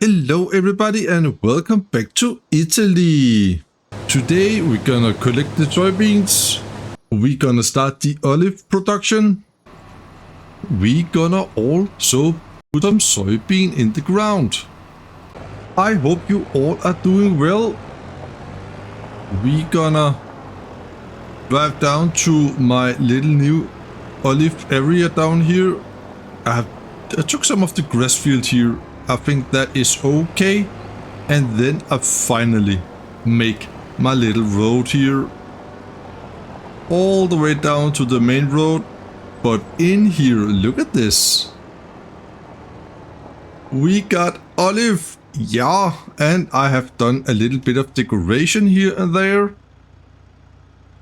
Hello everybody and welcome back to Italy. Today we're gonna collect the soybeans. We're gonna start the olive production. We're gonna also put some soybean in the ground. I hope you all are doing well. We're gonna drive down to my little new olive area down here. I took some of the grass field here. I think that is okay. And then I finally make my little road here. All the way down to the main road. But in here, look at this. We got olive. Yeah, and I have done a little bit of decoration here and there.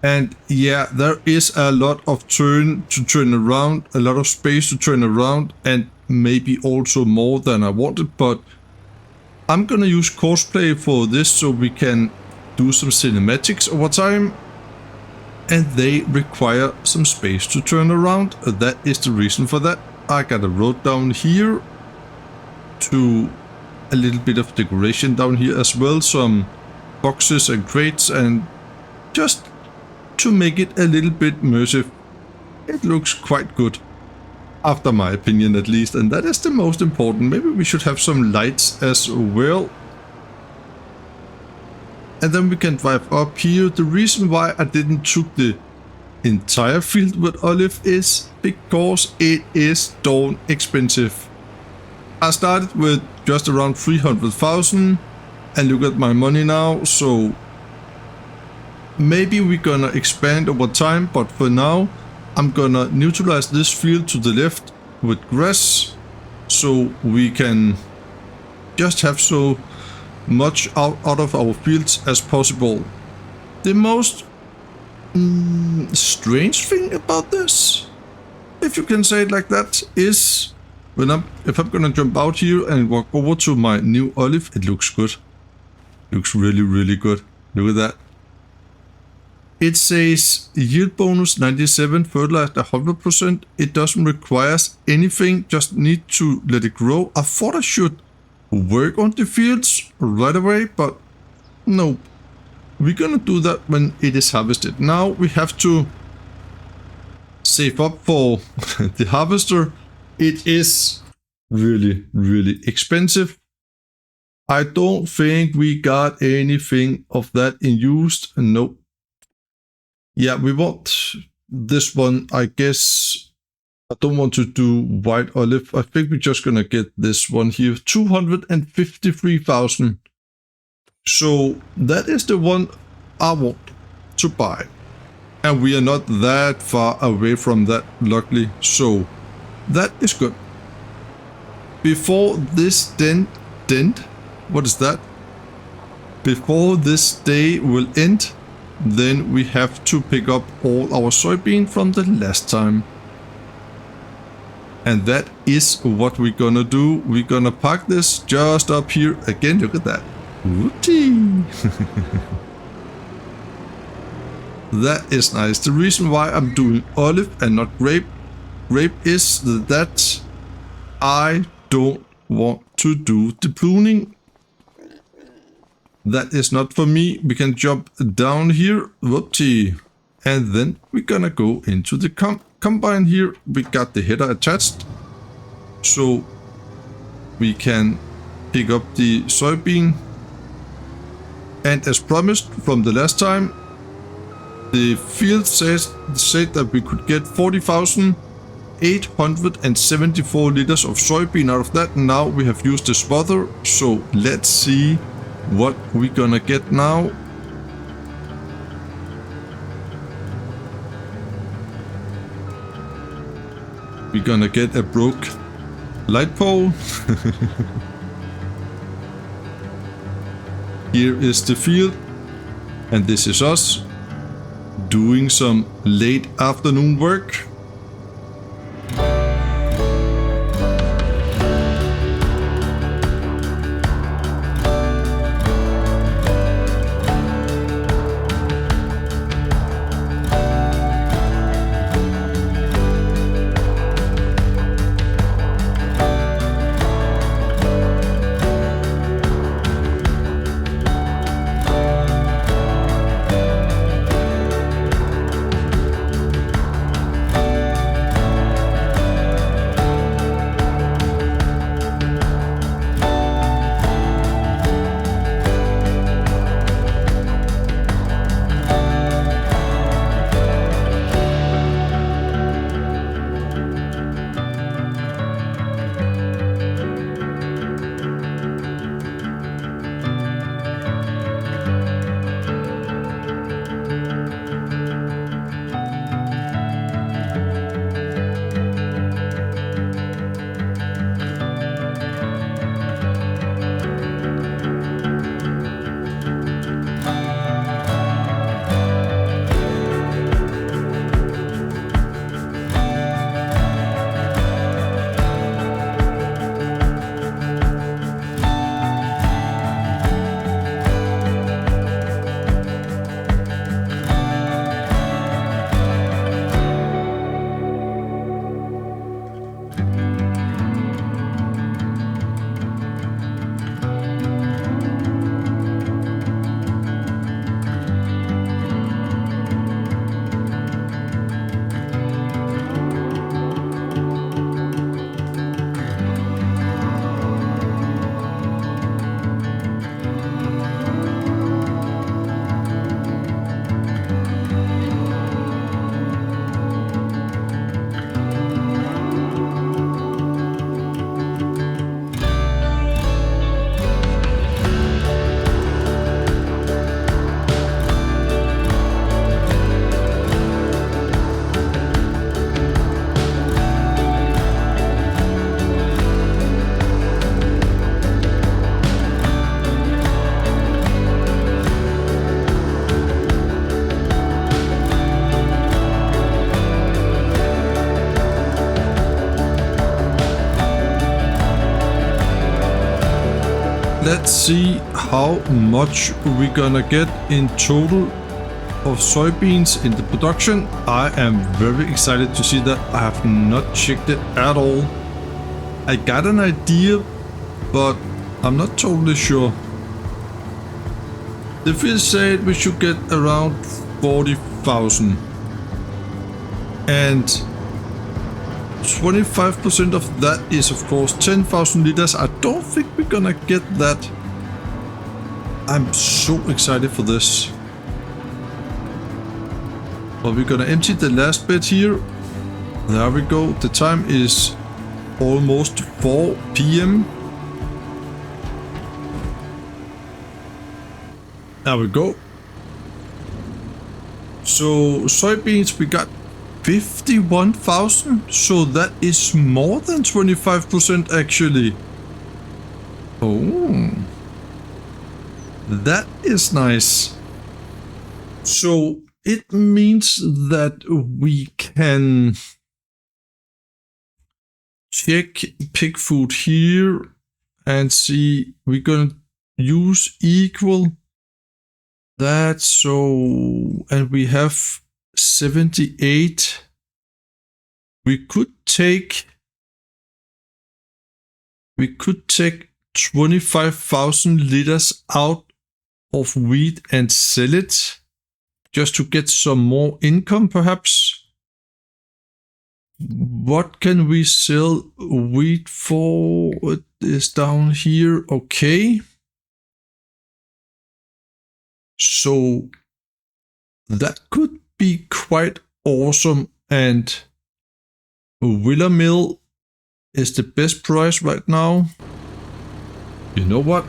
And yeah, there is a lot of turn to turn around, a lot of space to turn around, and maybe also more than I wanted, but I'm gonna use Courseplay for this so we can do some cinematics over time, and they require some space to turn around. That is the reason for that. I got a road down here to a little bit of decoration down here as well, some boxes and crates, and just to make it a little bit immersive. It looks quite good, after my opinion at least, and that is the most important. Maybe we should have some lights as well. And then we can drive up here. The reason why I didn't took the entire field with olive is because it is darn expensive. I started with just around 300,000 and look at my money now, so maybe we're gonna expand over time, but for now I'm gonna neutralize this field to the left with grass so we can just have so much out of our fields as possible. The most strange thing about this, if you can say it like that, is if I'm gonna jump out here and walk over to my new olive, it looks good. Looks really good. Look at that. It says yield bonus 97, fertilized 100%. It doesn't require anything, just need to let it grow. I thought I should work on the fields right away, but no. We're gonna do that when it is harvested. Now we have to save up for the harvester. It is really expensive. I don't think we got anything of that in used. Nope. Yeah, we want this one, I guess. I don't want to do white olive. I think we're just gonna get this one here, 253,000. So that is the one I want to buy. And we are not that far away from that, luckily. So that is good. Before this what is that? Before this day will end, then we have to pick up all our soybean from the last time. And that is what we're gonna do. We're gonna park this just up here. Again, look at that. Wootee! That is nice. The reason why I'm doing olive and not grape is that I don't want to do the pruning. That is not for me. We can jump down here. Whoopsie. And then we're gonna go into the combine here. We got the header attached, so we can pick up the soybean. And as promised from the last time, the field said that we could get 40,874 liters of soybean out of that. Now we have used the smother, so let's see what we're gonna get now. We're gonna get a broke light pole. Here is the field, and this is us doing some late afternoon work. let's see how much we're gonna get in total of soybeans in the production. I am very excited to see that. I have not checked it at all. I got an idea, but I'm not totally sure. The field said we should get around 40,000. And 25% of that is of course 10,000 liters. I don't think we're gonna get that. I'm so excited for this. But we're gonna empty the last bit here. There we go. The time is almost 4 p.m. There we go. So soybeans we got 51,000. So that is more than 25% actually. Oh, that is nice. So it means that we can check pig food here and see we're gonna use equal that. So, and we have 78. We could take 25,000 liters out of wheat and sell it just to get some more income perhaps. What can we sell wheat for? It is down here. Okay. So that could be quite awesome, and Willer Mill is the best price right now. You know what?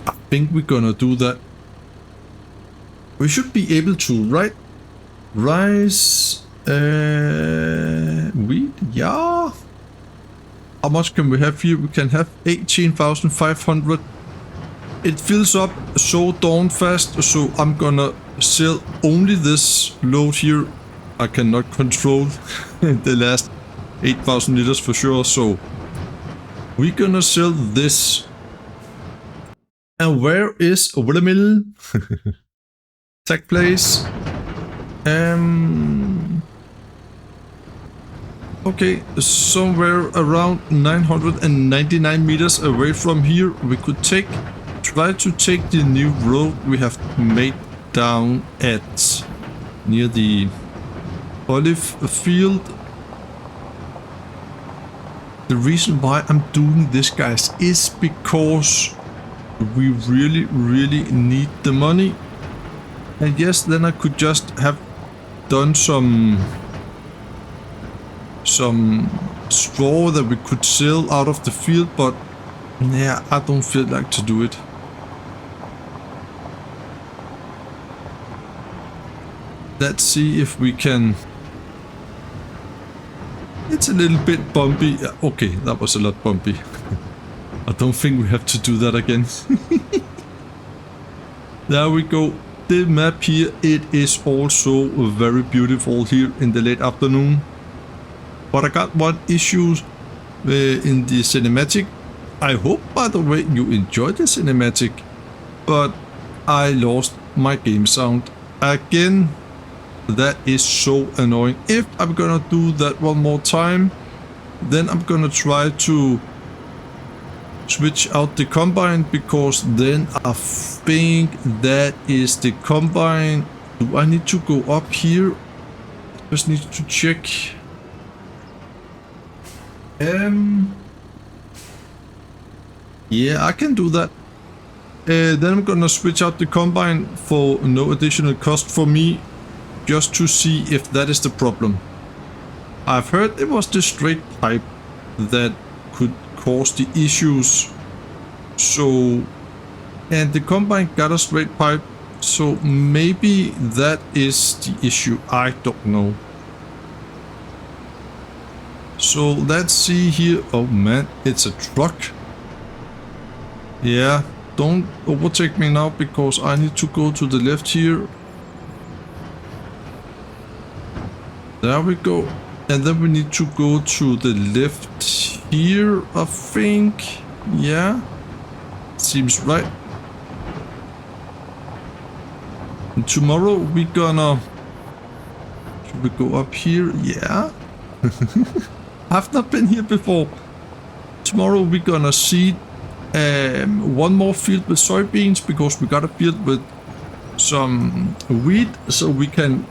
I think we're gonna do that. We should be able to, right? Rice, wheat, yeah. How much can we have here? We can have 18,500. It fills up so darn fast, so I'm gonna sell only this load here. I cannot control the last 8,000 liters for sure, so we're gonna sell this. And where is Willer Mill? Tag place. Okay, somewhere around 999 meters away from here, we could try to take the new road we have made down at near the olive field. The reason why I'm doing this, guys, is because we really need the money. And yes, then I could just have done some straw that we could sell out of the field, but yeah, I don't feel like to do it. Let's see if we can. It's a little bit bumpy. Okay, that was a lot bumpy. I don't think we have to do that again. There we go. The map here, it is also very beautiful here in the late afternoon. But I got one issue in the cinematic. I hope, by the way, you enjoyed the cinematic. But I lost my game sound again. That is so annoying. If I'm gonna do that one more time, then I'm gonna try to switch out the combine, because then I think that is the combine. Do I need to go up here? Just need to check. Yeah, I can do that. Then I'm gonna switch out the combine for no additional cost for me, just to see if that is the problem. I've heard it was the straight pipe that could cause the issues. So, and the combine got a straight pipe, so maybe that is the issue. I don't know. So let's see here. Oh man, it's a truck. Yeah, don't overtake me now, because I need to go to the left here. There we go. And then we need to go to the left here, I think. Yeah. Seems right. And tomorrow we gonna... Should we go up here? Yeah. I've not been here before. Tomorrow we're gonna seed one more field with soybeans because we got a field with some wheat, so we can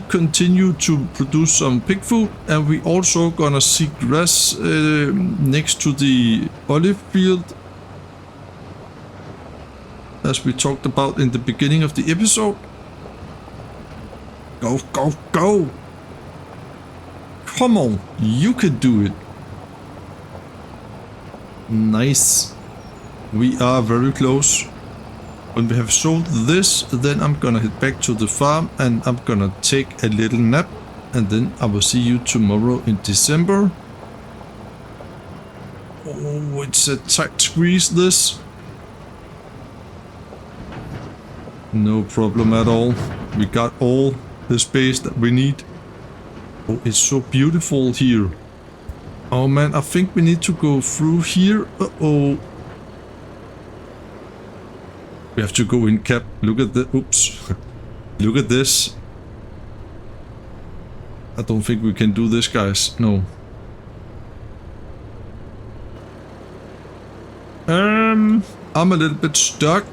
continue to produce some pig food. And we also gonna seed grass next to the olive field, as we talked about in the beginning of the episode. Go, go, go! Come on, you can do it. Nice. We are very close. When we have sold this, then I'm gonna head back to the farm and I'm gonna take a little nap. And then I will see you tomorrow in December. Oh, it's a tight squeeze, this. No problem at all. We got all the space that we need. Oh, it's so beautiful here. Oh man, I think we need to go through here. Uh-oh. We have to go in cap. Look at the... Oops. Look at this. I don't think we can do this, guys. No. I'm a little bit stuck.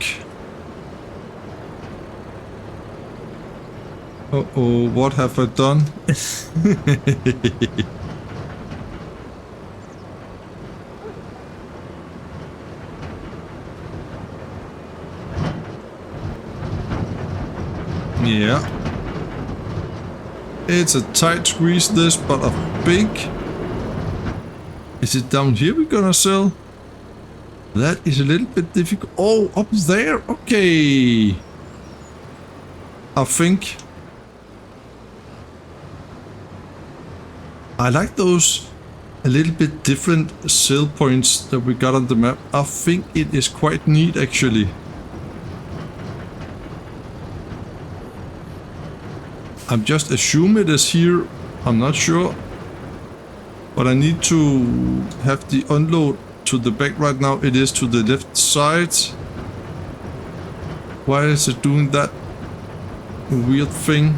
Uh-oh, what have I done? Yeah. It's a tight squeeze, this, but I think... Is it down here we're gonna sell? That is a little bit difficult. Oh, up there? Okay. I think... I like those a little bit different sell points that we got on the map. I think it is quite neat, actually. I'm just assuming it is here. I'm not sure. But I need to have the unload to the back right now. It is to the left side. Why is it doing that weird thing?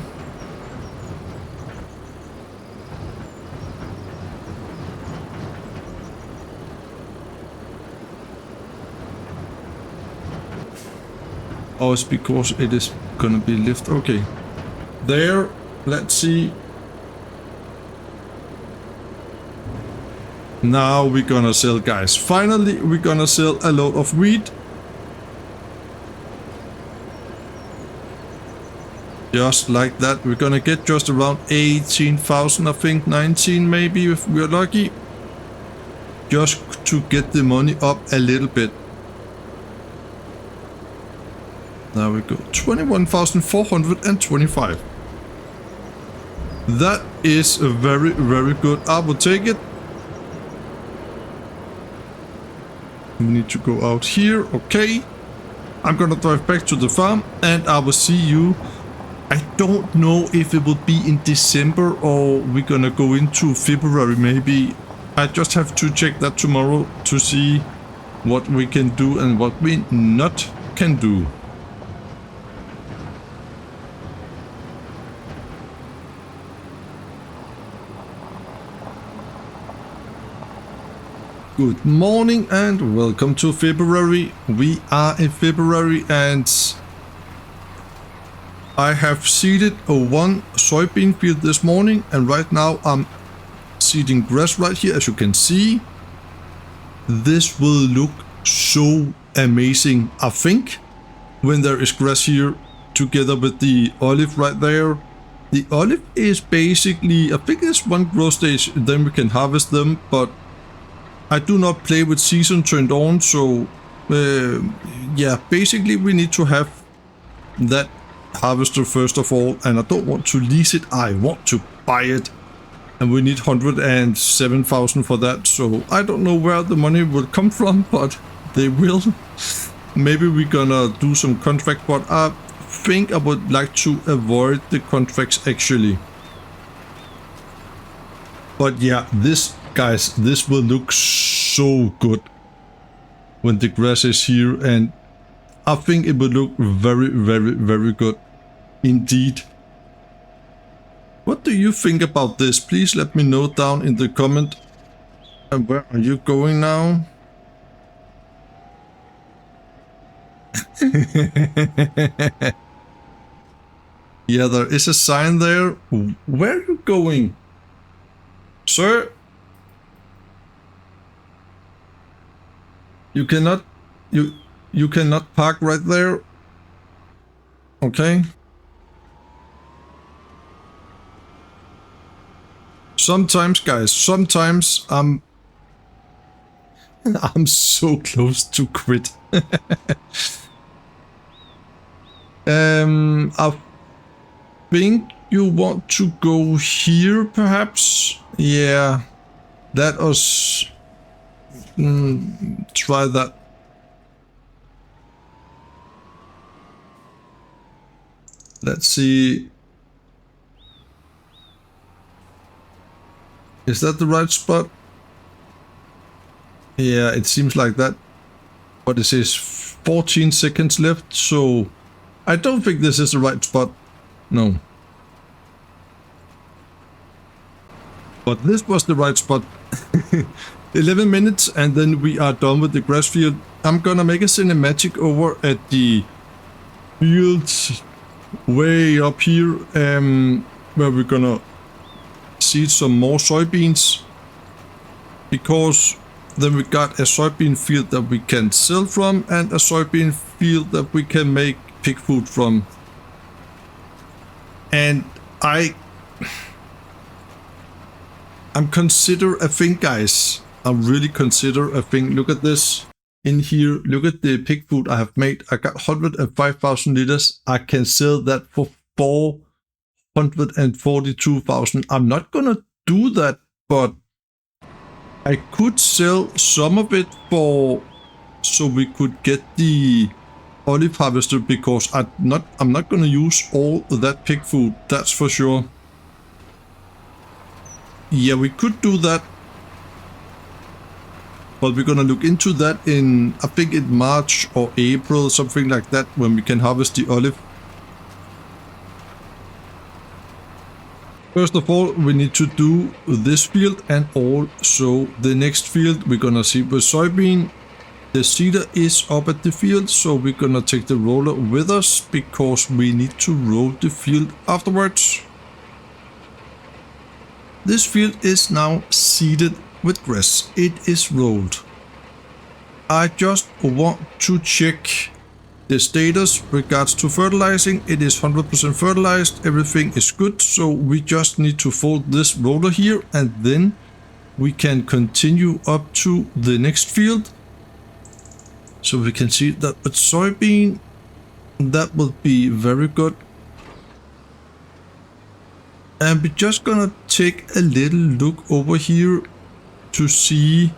Oh, it's because it is gonna be lift. Okay. There. Let's see. Now we're gonna sell, guys. Finally, we're gonna sell a load of wheat. Just like that. We're gonna get just around 18,000, I think. 19 maybe, if we're lucky. Just to get the money up a little bit. There we go. 21,425. That is very, very good. I will take it. We need to go out here. Okay. I'm gonna drive back to the farm and I will see you. I don't know if it will be in December or we're gonna go into February maybe. I just have to check that tomorrow to see what we can do and what we not can do. Good morning and welcome to February. We are in February and I have seeded one soybean field this morning, and right now I'm seeding grass right here, as you can see. This will look so amazing, I think, when there is grass here together with the olive right there. The olive is basically, I think it's one growth stage, then we can harvest them, but I do not play with season turned on, so yeah, basically we need to have that harvester first of all, and I don't want to lease it, I want to buy it, and we need 107,000 for that, so I don't know where the money will come from, but they will. Maybe we're gonna do some contract, but I think I would like to avoid the contracts actually. But yeah, this, guys, this will look so good. when the grass is here, and I think it would look very, very, very good indeed. What do you think about this? Please let me know down in the comment. And where are you going now? Yeah, there is a sign there. Where are you going, sir? You cannot park right there. Okay. Sometimes, guys, sometimes I'm so close to quit. I think you want to go here, perhaps? Yeah, let us try that. Let's see. Is that the right spot? Yeah, it seems like that. But it says 14 seconds left, so I don't think this is the right spot. No. But this was the right spot. 11 minutes and then we are done with the grass field. I'm gonna make a cinematic over at the fields way up here, where we're gonna see some more soybeans, because then we got a soybean field that we can sell from and a soybean field that we can make pig food from. And I'm consider a thing, guys. I really consider a thing. Look at this in here. Look at the pig food I have made. I got 105,000 liters. I can sell that for 442,000. I'm not gonna do that, but I could sell some of it for, so we could get the olive harvester, because I'm not gonna use all of that pig food, that's for sure. Yeah, we could do that, but we're gonna look into that in, I think in March or April, something like that, when we can harvest the olive. First of all, we need to do this field and also the next field. We're gonna see with soybean. The seeder is up at the field, so we're gonna take the roller with us because we need to roll the field afterwards. This field is now seeded with grass. It is rolled. I just want to check the status regards to fertilizing. It is 100% fertilized. Everything is good. So we just need to fold this roller here and then we can continue up to the next field. So we can see that with soybean, that will be very good. And we're just gonna take a little look over here to see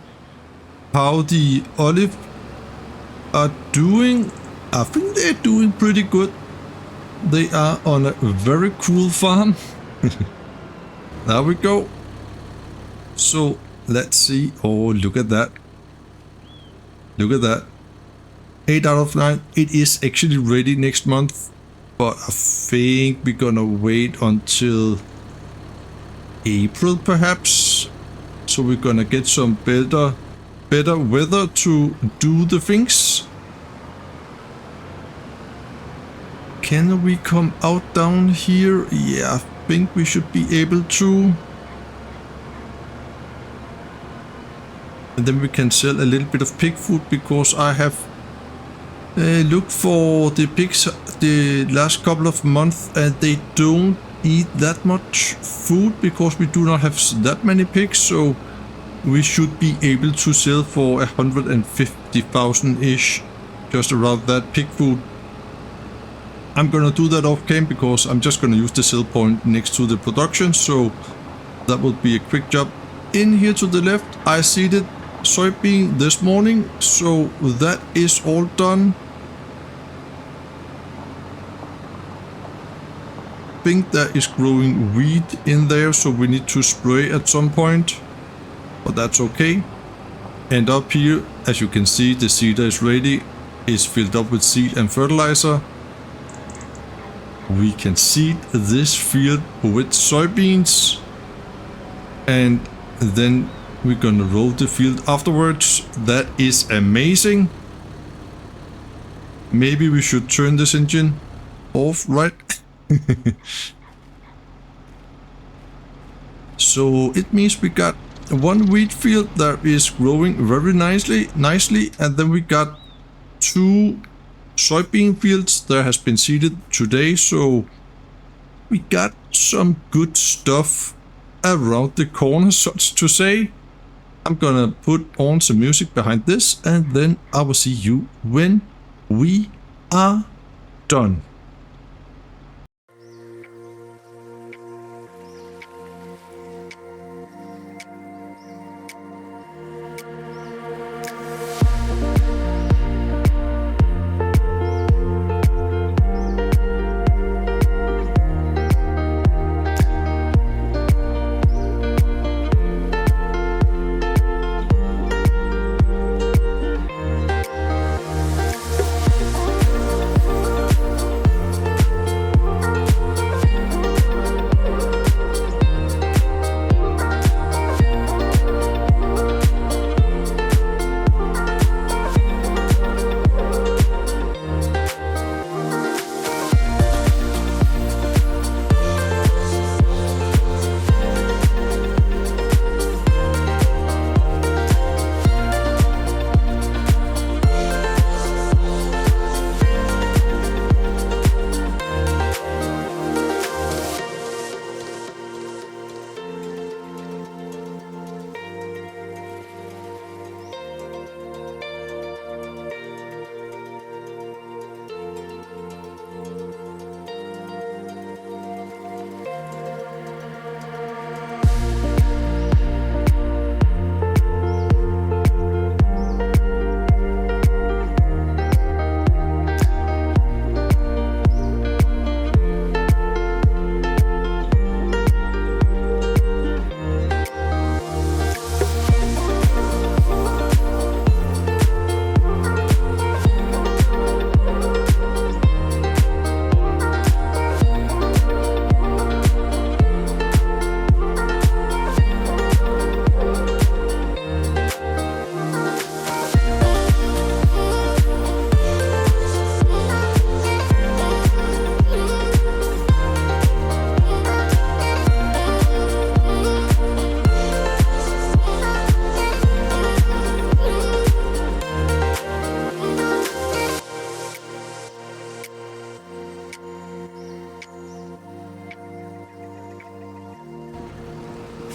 how the olive are doing. I think they're doing pretty good. They are on a very cool farm. There we go. So let's see. Oh, look at that. Look at that. 8 out of 9. It is actually ready next month. But I think we're gonna wait until April perhaps. So we're gonna get some better weather to do the things. Can we come out down here? Yeah, I think we should be able to. And then we can sell a little bit of pig food, because I have looked for the pigs the last couple of months and they don't eat that much food because we do not have that many pigs. So we should be able to sell for 150,000 ish, just around that pig food. I'm gonna do that off cam because I'm just gonna use the sell point next to the production, so that will be a quick job. In here to the left, I seeded soybean this morning, so that is all done. I think there is growing weed in there, so we need to spray at some point, but that's okay. And up here As you can see, the seeder is ready. It's filled up with seed and fertilizer. We can seed this field with soybeans. And then we're gonna roll the field afterwards. That is amazing. Maybe we should turn this engine off, right? So it means we got one wheat field that is growing very nicely, and then we got 2 soybean fields that has been seeded today. So we got some good stuff around the corner, such to say. I'm gonna put on some music behind this, and then I will see you when we are done.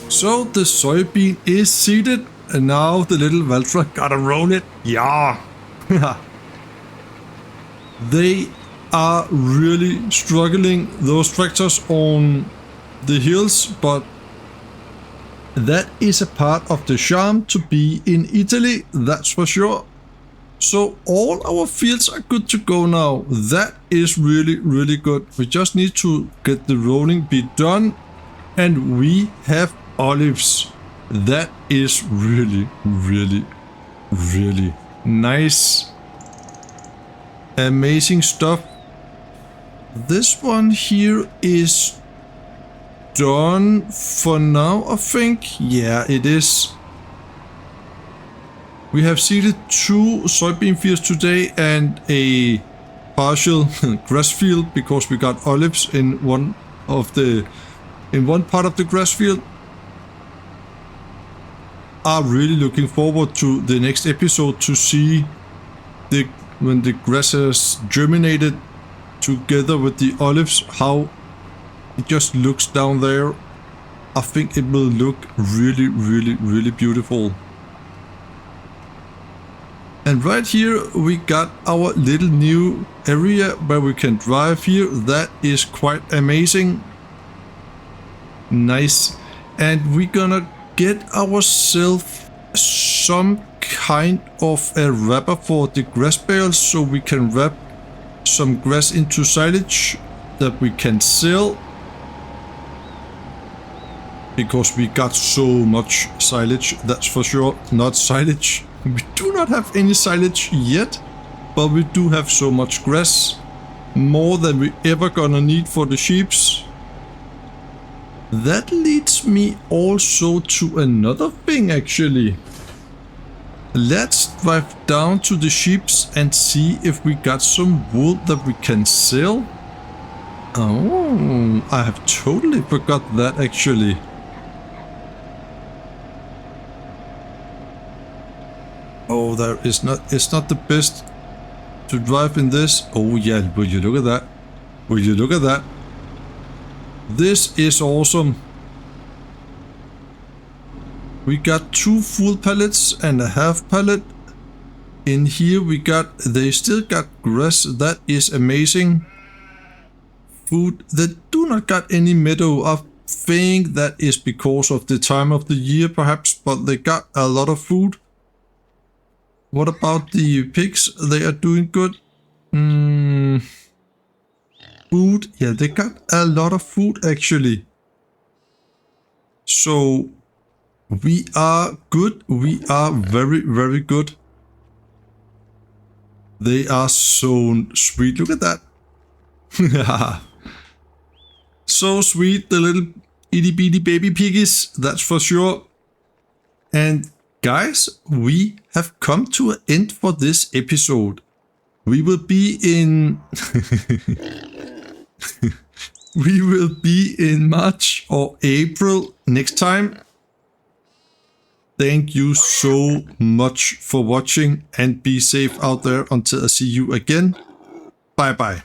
So the soybean is seeded, and now the little Valtra gotta roll it. Yeah. They are really struggling, those tractors on the hills, but that is a part of the charm to be in Italy, that's for sure. So all our fields are good to go now. That is really, really good. We just need to get the rolling bit done, and we have olives. That is really, really, really nice. Amazing stuff. This one here is done for now, I think. Yeah, it is. We have seeded 2 soybean fields today and a partial grass field because we got olives in one part of the grass field. I'm really looking forward to the next episode to see when the grass has germinated together with the olives, how it just looks down there. I think it will look really, really, really beautiful. And right here we got our little new area where we can drive here. That is quite amazing. Nice. And we're gonna get ourselves some kind of a wrapper for the grass bales, so we can wrap some grass into silage that we can sell, because we got so much silage, that's for sure. Not silage. We do not have any silage yet, but we do have so much grass. More than we ever gonna need for the sheeps. That leads me also to another thing actually. Let's drive down to the sheeps and see if we got some wool that we can sell. Oh, I have totally forgot that actually. Oh, it's not the best to drive in this. Oh yeah, will you look at that? Will you look at that? This is awesome. We got 2 full pallets and a half pallet. In here they still got grass. That is amazing. Food, they do not got any meadow. I think that is because of the time of the year perhaps, but they got a lot of food. What about the pigs? They are doing good. Food, yeah, they got a lot of food actually. So we are good. We are very, very good. They are so sweet. Look at that. So sweet, the little itty bitty baby piggies, that's for sure. And guys, we have come to an end for this episode. We will be in we will be in March or April next time. Thank you so much for watching and be safe out there until I see you again. Bye bye.